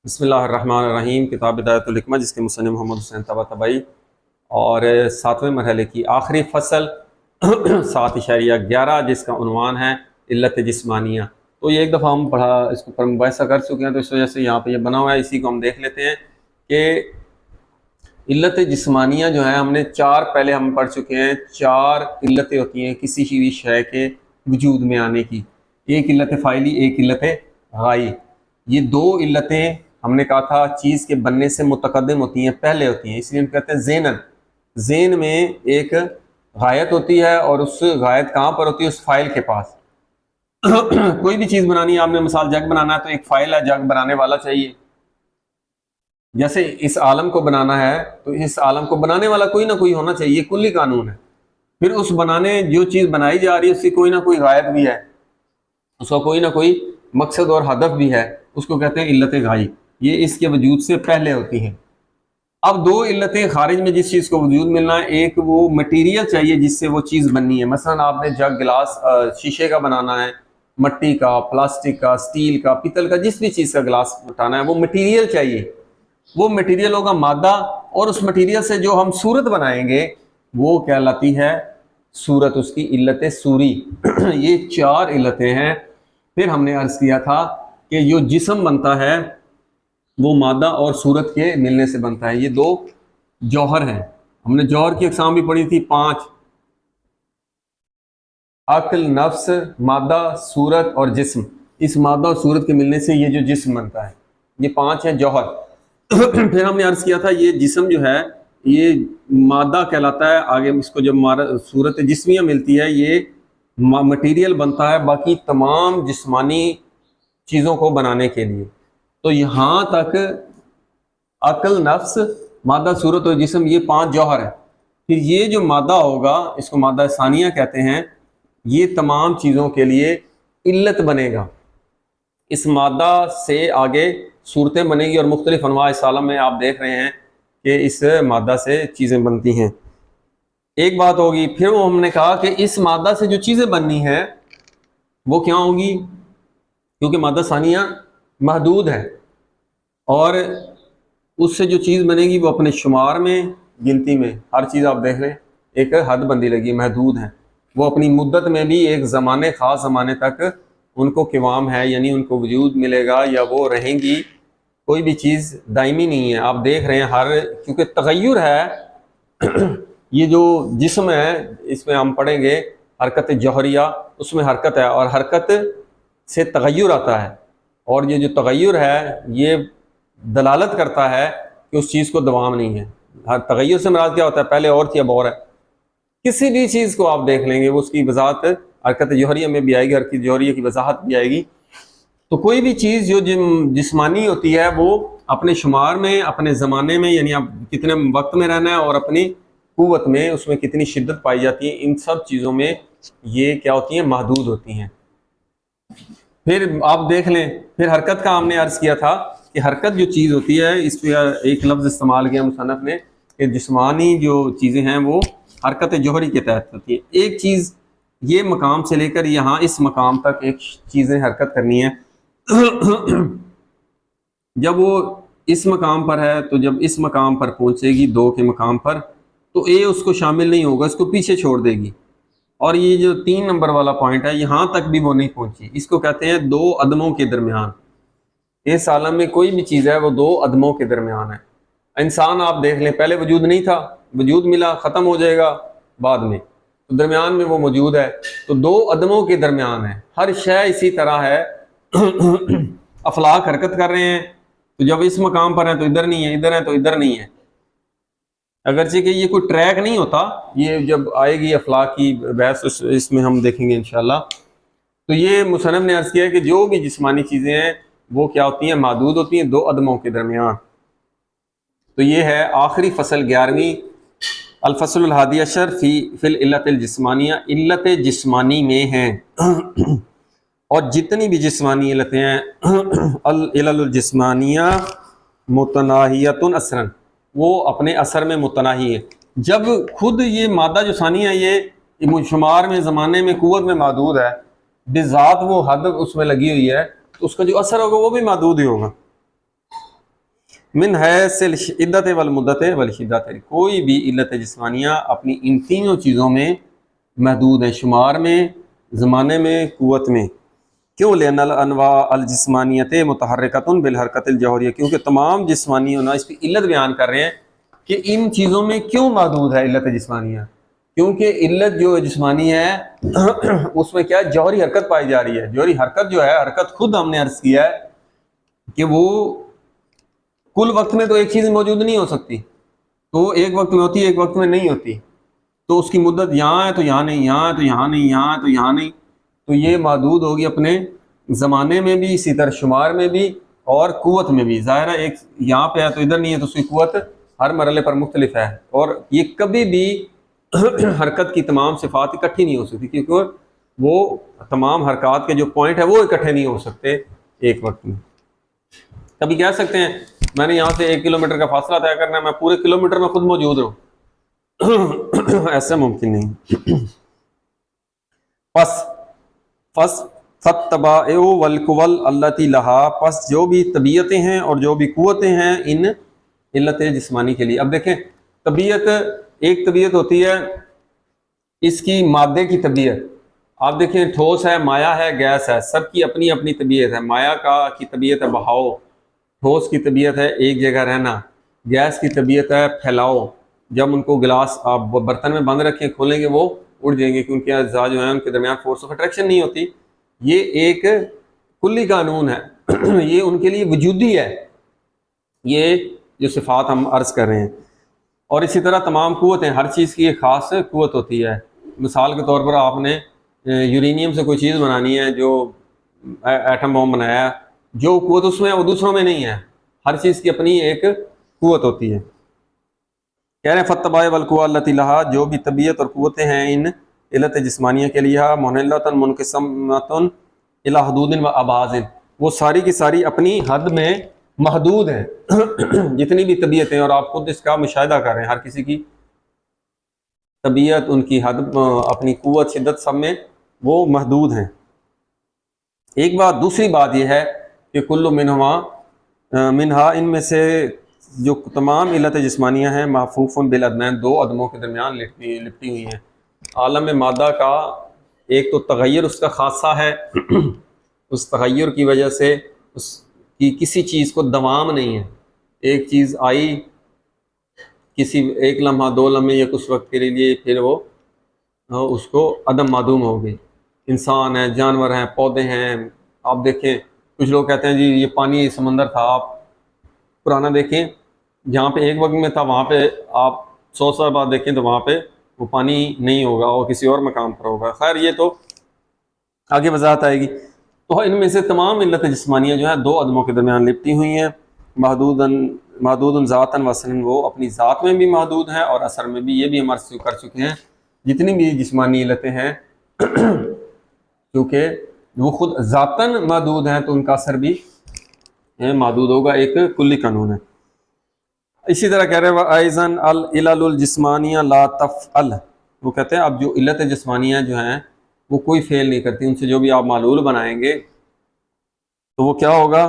بسم اللہ الرحمن الرحیم۔ کتاب بدایۃ الحکمہ جس کے مصنف محمد حسین طباطبائی، اور 7ویں مرحلے کی آخری فصل 7.11 جس کا عنوان ہے علت جسمانیہ۔ تو یہ ایک دفعہ ہم پڑھا، اس کو مباحثہ کر چکے ہیں، تو اس وجہ سے یہاں پہ یہ بنا ہوا ہے، اسی کو ہم دیکھ لیتے ہیں کہ علت جسمانیہ جو ہے ہم نے پہلے ہم پڑھ چکے ہیں۔ 4 علتیں ہوتی ہیں کسی بھی شے کے وجود میں آنے کی، ایک علت فاعلی، ایک علت غائی۔ یہ 2 علتیں ہم نے کہا تھا چیز کے بننے سے متقدم ہوتی ہیں، پہلے ہوتی ہیں، اس لیے ہم کہتے ہیں ذہناً۔ ذہن میں ایک غایت ہوتی ہے، اور اس غایت کہاں پر ہوتی ہے؟ اس فاعل کے پاس۔ کوئی بھی چیز بنانی ہے، آپ نے مثال جگ بنانا ہے تو ایک فاعل ہے، جگ بنانے والا چاہیے۔ جیسے اس عالم کو بنانا ہے تو اس عالم کو بنانے والا کوئی نہ کوئی ہونا چاہیے، کلی قانون ہے۔ پھر اس بنانے جو چیز بنائی جا رہی ہے اس کی کوئی نہ کوئی غایت بھی ہے، اس کا کوئی نہ کوئی مقصد اور ہدف بھی ہے، اس کو کہتے ہیں علت غائی۔ یہ اس کے وجود سے پہلے ہوتی ہیں۔ اب 2 علتیں خارج میں جس چیز کو وجود ملنا ہے، ایک وہ مٹیریل چاہیے جس سے وہ چیز بننی ہے۔ مثلا آپ نے جگ، گلاس شیشے کا بنانا ہے، مٹی کا، پلاسٹک کا، سٹیل کا، پیتل کا، جس بھی چیز کا گلاس اٹھانا ہے، وہ مٹیریل چاہیے۔ وہ مٹیریل ہوگا مادہ، اور اس مٹیریل سے جو ہم صورت بنائیں گے وہ کہلاتی ہے صورت، اس کی علت صوری۔ یہ 4 علتیں ہیں۔ پھر ہم نے عرض کیا تھا کہ جو جسم بنتا ہے وہ مادہ اور صورت کے ملنے سے بنتا ہے۔ یہ 2 جوہر ہیں۔ ہم نے جوہر کی اقسام بھی پڑھی تھی 5: عقل، نفس، مادہ، صورت اور جسم۔ اس مادہ اور صورت کے ملنے سے یہ جو جسم بنتا ہے، یہ 5 ہیں جوہر۔ پھر ہم نے عرض کیا تھا یہ جسم جو ہے یہ مادہ کہلاتا ہے، آگے اس کو جب صورت جسمیہ ملتی ہے یہ مٹیریل بنتا ہے باقی تمام جسمانی چیزوں کو بنانے کے لیے۔ تو یہاں تک عقل، نفس، مادہ، صورت اور جسم، یہ 5 جوہر ہیں۔ پھر یہ جو مادہ ہوگا اس کو مادہ ثانیہ کہتے ہیں، یہ تمام چیزوں کے لیے علت بنے گا۔ اس مادہ سے آگے صورتیں بنے گی، اور مختلف انواع اس عالم میں آپ دیکھ رہے ہیں کہ اس مادہ سے چیزیں بنتی ہیں۔ ایک بات ہوگی، پھر وہ ہم نے کہا کہ اس مادہ سے جو چیزیں بننی ہیں وہ کیا ہوں گی؟ کیونکہ مادہ ثانیہ محدود ہے، اور اس سے جو چیز بنے گی وہ اپنے شمار میں، گنتی میں، ہر چیز آپ دیکھ لیں ایک حد بندی لگی، محدود ہے۔ وہ اپنی مدت میں بھی ایک زمانے، خاص زمانے تک ان کو قوام ہے، یعنی ان کو وجود ملے گا یا وہ رہیں گی۔ کوئی بھی چیز دائمی نہیں ہے۔ آپ دیکھ رہے ہیں کیونکہ تغیر ہے۔ یہ جو جسم ہے اس میں ہم پڑھیں گے حرکت جوہریہ، اس میں حرکت ہے، اور حرکت سے تغیر آتا ہے، اور یہ جو تغیر ہے یہ دلالت کرتا ہے کہ اس چیز کو دوام نہیں ہے۔ ہر تغیر سے مراد کیا ہوتا ہے؟ پہلے اور تھی اب اور ہے۔ کسی بھی چیز کو آپ دیکھ لیں گے وہ اس کی وضاحت حرکت جوہریہ میں بھی آئے گی، حرکت جوہریہ کی وضاحت بھی آئے گی۔ تو کوئی بھی چیز جو جسمانی ہوتی ہے وہ اپنے شمار میں، اپنے زمانے میں، یعنی آپ کتنے وقت میں رہنا ہے، اور اپنی قوت میں اس میں کتنی شدت پائی جاتی ہے، ان سب چیزوں میں یہ کیا ہوتی ہیں؟ محدود ہوتی ہیں۔ پھر آپ دیکھ لیں، پھر حرکت کا ہم نے عرض کیا تھا کہ حرکت جو چیز ہوتی ہے، اس پہ ایک لفظ استعمال کیا مصنف نے کہ جسمانی جو چیزیں ہیں وہ حرکت جوہری کے تحت ہوتی ہے۔ ایک چیز یہ مقام سے لے کر یہاں اس مقام تک ایک چیزیں حرکت کرنی ہے۔ جب وہ اس مقام پر ہے تو جب اس مقام پر پہنچے گی 2 کے مقام پر، تو اے اس کو شامل نہیں ہوگا، اس کو پیچھے چھوڑ دے گی۔ اور یہ جو 3 نمبر والا پوائنٹ ہے یہاں تک بھی وہ نہیں پہنچی، اس کو کہتے ہیں 2 عدموں کے درمیان۔ اس عالم میں کوئی بھی چیز ہے وہ 2 عدموں کے درمیان ہے۔ انسان آپ دیکھ لیں، پہلے وجود نہیں تھا، وجود ملا، ختم ہو جائے گا بعد میں، تو درمیان میں وہ موجود ہے، تو 2 عدموں کے درمیان ہے۔ ہر شے اسی طرح ہے۔ افلاک حرکت کر رہے ہیں، تو جب اس مقام پر ہیں تو ادھر نہیں ہے، ادھر ہیں تو ادھر نہیں ہے، اگرچہ کہ یہ کوئی ٹریک نہیں ہوتا۔ یہ جب آئے گی افلاک کی بحث اس میں ہم دیکھیں گے انشاءاللہ۔ تو یہ مصنف نے عرض کیا ہے کہ جو بھی جسمانی چیزیں ہیں وہ کیا ہوتی ہیں؟ محدود ہوتی ہیں 2 عدموں کے درمیان۔ تو یہ ہے آخری فصل 11ویں، الفصل الحادی عشر فی العلت الجسمانیہ، علت جسمانی میں ہیں۔ اور جتنی بھی جسمانی علتیں ہیں، العلل الجسمانیہ متناہیۃ اثراً، وہ اپنے اثر میں متناہی ہے۔ جب خود یہ مادہ جو ثانیہ ہے یہ شمار میں، زمانے میں، قوت میں محدود ہے، بذات وہ حد اس میں لگی ہوئی ہے، تو اس کا جو اثر ہوگا وہ بھی محدود ہی ہوگا۔ من حیث العدت والمدت والشدت، کوئی بھی علت جسمانیہ اپنی ان تینوں چیزوں میں محدود ہے، شمار میں، زمانے میں، قوت میں۔ کیوں؟ لأن الانواع الجسمانیت متحرکۃ بالحرکۃ الجوہریہ، کیونکہ تمام جسمانی ہونا، اس کی علت بیان کر رہے ہیں کہ ان چیزوں میں کیوں محدود ہے علت جسمانیہ، کیونکہ علت جو جسمانی ہے اس میں کیا ہے؟ جوہری حرکت پائی جا رہی ہے۔ جوہری حرکت جو ہے، حرکت خود ہم نے عرض کیا ہے کہ وہ کل وقت میں تو ایک چیز موجود نہیں ہو سکتی، تو ایک وقت میں ہوتی ہے، ایک وقت میں نہیں ہوتی، تو اس کی مدت یہاں ہے تو یہاں نہیں، یہاں ہے تو یہاں نہیں، یہاں ہے تو یہاں نہیں، تو یہ محدود ہوگی اپنے زمانے میں بھی، اسی طرح شمار میں بھی اور قوت میں بھی۔ ظاہر ہے ایک یہاں پہ ہے تو ادھر نہیں ہے، تو اس کی قوت ہر مرحلے پر مختلف ہے، اور یہ کبھی بھی حرکت کی تمام صفات اکٹھی نہیں ہو سکتی، کیونکہ وہ تمام حرکات کے جو پوائنٹ ہے وہ اکٹھے نہیں ہو سکتے ایک وقت میں۔ کبھی کہہ سکتے ہیں میں نے یہاں سے 1 کلومیٹر کا فاصلہ طے کرنا ہے، میں پورے کلومیٹر میں خود موجود ہوں، ایسا ممکن نہیں۔ پس فالطبائع والقوى التي لها، پس جو بھی طبیعتیں ہیں اور جو بھی قوتیں ہیں ان علت جسمانی کے لیے۔ اب دیکھیں طبیعت، ایک طبیعت ہوتی ہے اس کی مادے کی طبیعت، آپ دیکھیں ٹھوس ہے، مایع ہے، گیس ہے، سب کی اپنی اپنی طبیعت ہے۔ مایع کی طبیعت ہے بہاؤ، ٹھوس کی طبیعت ہے ایک جگہ رہنا، گیس کی طبیعت ہے پھیلاؤ، جب ان کو گلاس آپ برتن میں بند رکھیں کھولیں گے وہ اڑ جائیں گے، کیونکہ اجزاء جو ہیں ان کے درمیان فورس آف اٹریکشن نہیں ہوتی۔ یہ ایک کلی قانون ہے، یہ ان کے لیے وجودی ہے، یہ جو صفات ہم عرض کر رہے ہیں۔ اور اسی طرح تمام قوتیں، ہر چیز کی ایک خاص قوت ہوتی ہے۔ مثال کے طور پر آپ نے یورینیم سے کوئی چیز بنانی ہے، جو ایٹم بم بنایا ہے، جو قوت اس میں ہے وہ دوسروں میں نہیں ہے، ہر چیز کی اپنی ایک قوت ہوتی ہے۔ کہہ رہے ہیں فالطبائع والقوى التي لها، جو بھی طبیعت اور قوتیں ہیں ان علت جسمانیہ کے لیے، محلۃ منقسمۃ الی حدود و ابعاد، وہ ساری کی ساری اپنی حد میں محدود ہیں۔ جتنی بھی طبیعتیں، اور آپ خود اس کا مشاہدہ کر رہے ہیں، ہر کسی کی طبیعت، ان کی حد، اپنی قوت، شدت، سب میں وہ محدود ہیں۔ ایک بات، دوسری بات یہ ہے کہ کل منہا، ان میں سے جو تمام علت جسمانیہ ہیں، محفوف بالعدمین، دو عدموں کے درمیان لپٹی ہوئی ہیں۔ عالم مادہ کا ایک تو تغیر اس کا خاصہ ہے، اس تغیر کی وجہ سے اس کی کسی چیز کو دوام نہیں ہے، ایک چیز آئی کسی ایک لمحہ، 2 لمحے یا کچھ وقت کے لیے، پھر وہ اس کو عدم معدوم ہو گئی۔ انسان ہیں، جانور ہیں، پودے ہیں، آپ دیکھیں کچھ لوگ کہتے ہیں جی یہ پانی سمندر تھا، آپ پرانا دیکھیں جہاں پہ ایک وقت میں تھا، وہاں پہ آپ 100 سال بعد دیکھیں تو وہاں پہ وہ پانی نہیں ہوگا، وہ کسی اور مقام پر ہوگا۔ خیر یہ تو آگے وضاحت آئے گی۔ تو ان میں سے تمام علت جسمانیہ جو ہے 2 عدموں کے درمیان لپٹی ہوئی ہیں، محدود ذاتاً و اثراً، وہ اپنی ذات میں بھی محدود ہیں اور اثر میں بھی۔ یہ بھی ہم عرض کر چکے ہیں، جتنی بھی جسمانی علتیں ہیں کیونکہ وہ خود ذاتاً محدود ہیں تو ان کا اثر بھی محدود ہوگا، ایک کلی قانون ہے۔ اسی طرح کہہ رہے ہیں وَأَيْضًا الْعِلَلُ الْجِسْمَانِيَّةُ لَا تَفْعَلُ، وہ کہتے ہیں اب جو علت جسمانیہ جو ہیں وہ کوئی فعل نہیں کرتی، ان سے جو بھی آپ معلول بنائیں گے تو وہ کیا ہوگا؟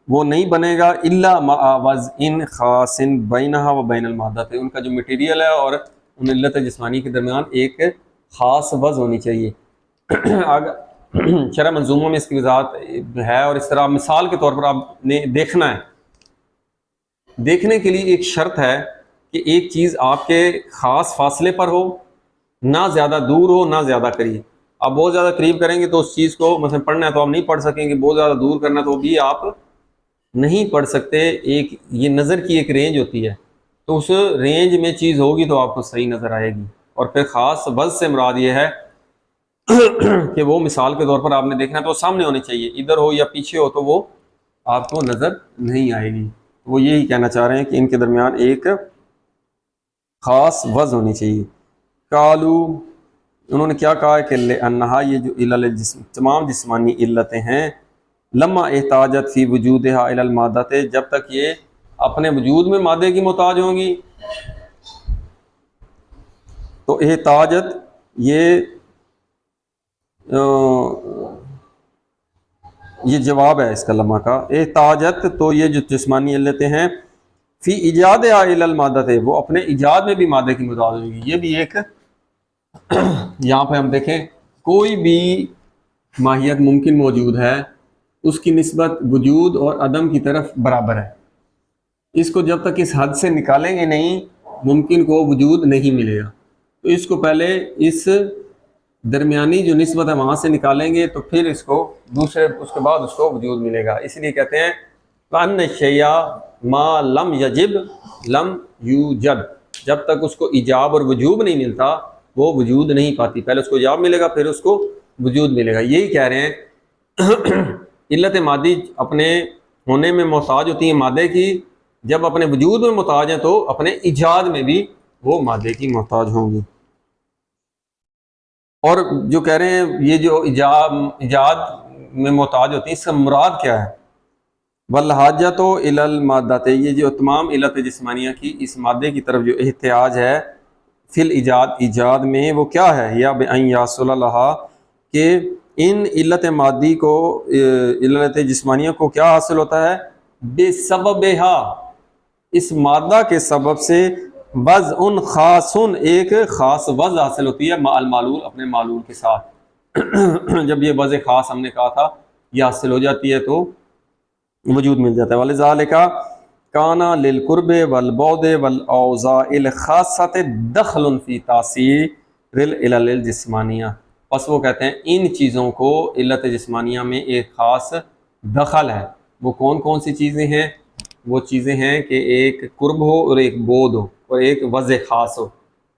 وہ نہیں بنے گا الا مع وضع خاص بینہا و بین المادہ، ان کا جو مٹیریل ہے اور ان علت جسمانی کے درمیان ایک خاص وضع ہونی چاہیے۔ شرح منظوموں میں اس کی وضاحت ہے، اور اس طرح مثال کے طور پر آپ نے دیکھنا ہے، دیکھنے کے لیے ایک شرط ہے کہ ایک چیز آپ کے خاص فاصلے پر ہو، نہ زیادہ دور ہو نہ زیادہ قریب۔ آپ بہت زیادہ قریب کریں گے تو اس چیز کو مثلا پڑھنا ہے تو آپ نہیں پڑھ سکیں گے، بہت زیادہ دور کرنا تو بھی آپ نہیں پڑھ سکتے۔ ایک یہ نظر کی ایک رینج ہوتی ہے، تو اس رینج میں چیز ہوگی تو آپ کو صحیح نظر آئے گی۔ اور پھر خاص وضع سے مراد یہ ہے کہ وہ مثال کے طور پر آپ نے دیکھنا ہے تو وہ سامنے ہونی چاہیے، ادھر ہو یا پیچھے ہو تو وہ آپ کو نظر نہیں آئے گی۔ وہ یہی کہنا چاہ رہے ہیں کہ ان کے درمیان ایک خاص وضع ہونی چاہیے۔ قالو، انہوں نے کیا کہا ہے کہ انہا، یہ جو علل تمام جسمانی علتیں ہیں، لما احتاجت فی وجودہا الی المادۃ، جب تک یہ اپنے وجود میں مادے کی محتاج ہوں گی، تو احتاجت یہ جواب ہے اس کا لمحہ کا۔ احتاجت، تو یہ جو جسمانی علتیں ہیں فی ایجاد الی المادہ، وہ اپنے ایجاد میں بھی مادے کی متعلق ہوگی. یہ بھی ایک یہاں پہ ہم دیکھیں کوئی بھی ماہیت ممکن موجود ہے اس کی نسبت وجود اور عدم کی طرف برابر ہے. اس کو جب تک اس حد سے نکالیں گے نہیں ممکن کو وجود نہیں ملے گا. تو اس کو پہلے اس درمیانی جو نسبت ہے وہاں سے نکالیں گے تو پھر اس کے بعد اس کو وجود ملے گا. اس لیے کہتے ہیں وَأَنَّ الشَّيْءَ مَا لَمْ يَجِبْ لَمْ يُوجَدْ، جب تک اس کو ایجاب اور وجوب نہیں ملتا وہ وجود نہیں پاتی. پہلے اس کو ایجاب ملے گا پھر اس کو وجود ملے گا. یہی کہہ رہے ہیں علت مادی اپنے ہونے میں محتاج ہوتی ہیں مادے کی، جب اپنے وجود میں محتاج ہیں تو اپنے ایجاد میں بھی وہ مادے کی محتاج ہوں گی. اور جو کہہ رہے ہیں یہ جو ایجاد میں محتاج ہوتی ہیں اس کا مراد کیا ہے؟ والحاجۃ الی المادۃ، یہ جو تمام علت جسمانیہ کی اس مادے کی طرف جو احتیاج ہے فی ایجاد میں وہ کیا ہے؟ یا بأن یحصل لہا، کہ ان علت مادی کو علت جسمانیہ کو کیا حاصل ہوتا ہے؟ بسببہا، اس مادہ کے سبب سے، وضع خاص، ایک خاص وضع حاصل ہوتی ہے، مع المعلول، اپنے معلول کے ساتھ. جب یہ وضع خاص ہم نے کہا تھا یہ حاصل ہو جاتی ہے تو وجود مل جاتا ہے. وَلِذَالِكَ كَانَ لِلْقُرْبِ وَالْبُعْدِ وَالْأَوْضَاعِ الْخَاصَّةِ دَخْلٌ فِي تَأْثِيرِ الْعِلَلِ الْجِسْمَانِيَّةِ. بس وہ کہتے ہیں ان چیزوں کو علت جسمانیہ میں ایک خاص دخل ہے. وہ کون کون سی چیزیں ہیں؟ وہ چیزیں ہیں کہ ایک قرب ہو اور ایک بعد ہو اور ایک وضع خاص ہو.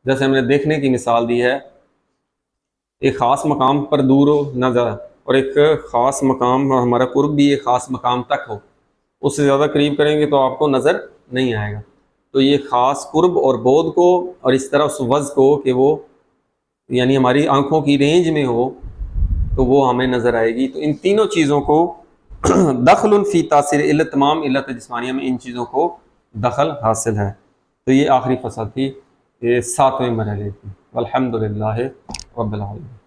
جیسے ہم نے دیکھنے کی مثال دی ہے، ایک خاص مقام پر دور ہو نظر اور ایک خاص مقام ہمارا قرب بھی ایک خاص مقام تک ہو. اس سے زیادہ قریب کریں گے تو آپ کو نظر نہیں آئے گا. تو یہ خاص قرب اور بعد کو اور اس طرح اس وضع کو کہ وہ یعنی ہماری آنکھوں کی رینج میں ہو تو وہ ہمیں نظر آئے گی. تو ان تینوں چیزوں کو دخل فی تاثیر علت، تمام علت جسمانیہ میں ان چیزوں کو دخل حاصل ہے. تو یہ آخری فصل تھی، یہ 7ویں مرحلے کی. والحمدللہ رب العالمین.